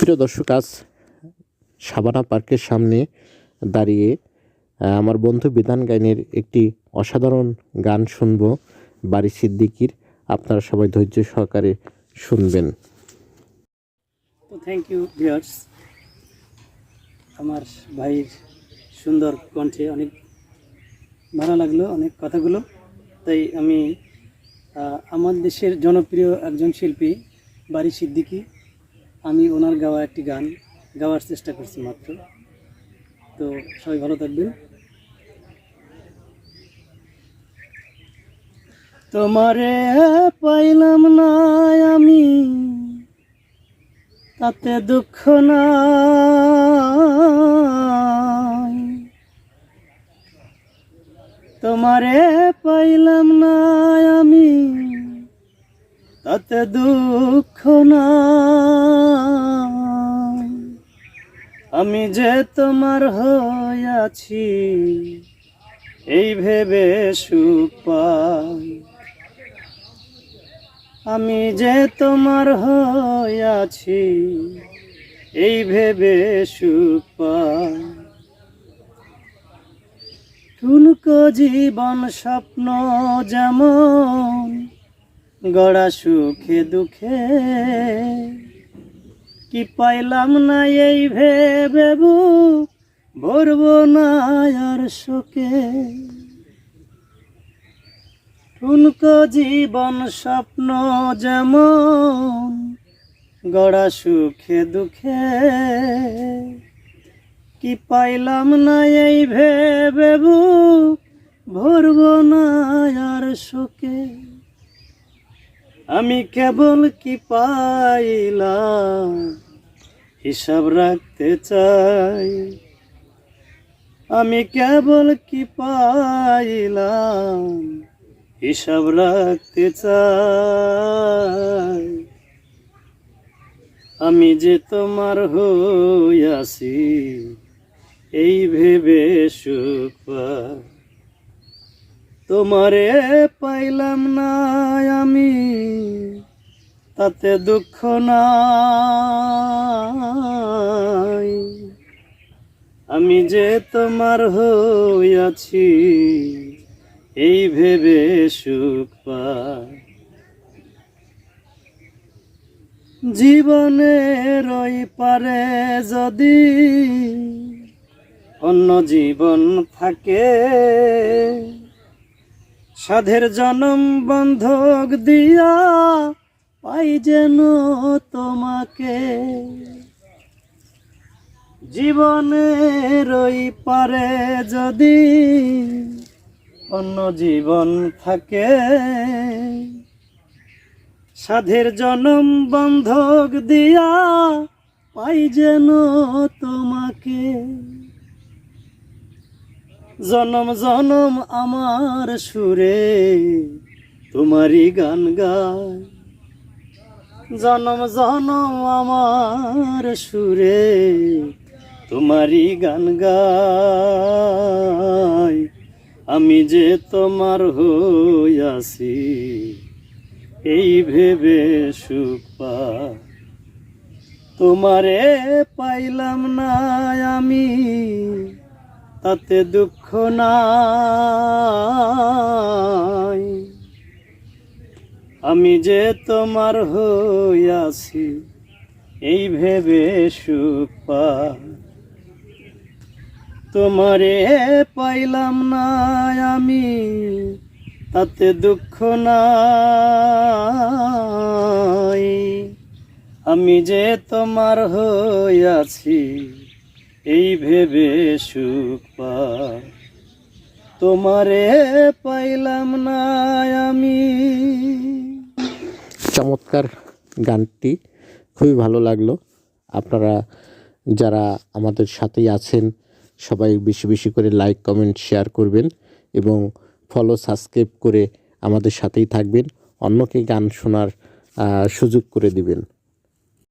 প্রিয় দর্শক, আজ সাবানা পার্কের সামনে দাঁড়িয়ে আমার বন্ধু বিধান গাইনের একটি অসাধারণ গান শুনবো, বারি সিদ্দিকীর। আপনারা সবাই ধৈর্য সহকারে শুনবেন। তো থ্যাংক ইউ ভিউয়ার্স, আমার ভাইয়ের সুন্দর কণ্ঠে অনেক ভালো লাগলো অনেক কথাগুলো। তাই আমি আমার দেশের জনপ্রিয় একজন শিল্পী বারি সিদ্দিকী, আমি ওনার গাওয়া একটি গান গাওয়ার চেষ্টা করছি মাত্র। তো সবাই ভালো থাকবেন। তোমারে পাইলাম না আমি, তাতে দুঃখ নাই। তোমারে পাইলাম না আমি, তাতে দুঃখ নাই। আমি যে তোমার হইয়াছি এই ভেবে সুখ পাই। আমি যে তোমার হইয়াছি এই ভেবে সুখ পাই। ঠুনকো জীবন স্বপ্ন যেমন গড়া সুখে দুঃখে, কি পাইলাম না এই ভেবে বুক ভরব না আর শোকে। ঠুনকো জীবন স্বপ্ন যেমন গড়া সুখে দুঃখে, কি পাইলাম না এই ভেবে বুক ভরব না আর শোকে। আমি কেবল কি পাইলাম হিসাব রাখতে চাই। আমি কেবল কি পাইলাম হিসাব রাখতে চাই। আমি যে তোমার হইয়াছি এই ভেবে সুখ পাই। তোমারে পাইলাম না আমি, তাতে দুঃখ নাই। আমি যে তোমার হইয়াছি এই ভেবে সুখ পাই। জীবনের ওই পারে যদি অন্য জীবন থাকে, সাধের জনম বন্ধক দিয়া পাই যেন তোমাকে। জীবনের ওই পারে যদি অন্য জীবন থাকে, সাধের জনম বন্ধক দিয়া পাই যেন তোমাকে। জনম জনম আমার সুরে তোমারই গান গায়। জনম জনম আমার সুরে তোমারই গান গায়। আমি যে তোমার হইয়াছি এই ভেবে সুখ পাই। তোমারে পাইলাম না আমি, তাতে দুঃখ নাই। আমি যে তোমার হইয়াছি এই ভেবে সুখ পাই। তোমারে পাইলাম না আমি, তাতে দুঃখ নাই। আমি যে তোমার হইয়াছি এই ভেবে সুখ পাই। তোমারে পাইলাম না আমি। চমৎকার গানটি, খুবই ভালো লাগলো। আপনারা যারা আমাদের সাথেই আছেন সবাই বেশি বেশি করে লাইক, কমেন্ট, শেয়ার করবেন এবং ফলো, সাবস্ক্রাইব করে আমাদের সাথেই থাকবেন। অন্যকে গান শোনার সুযোগ করে দিবেন।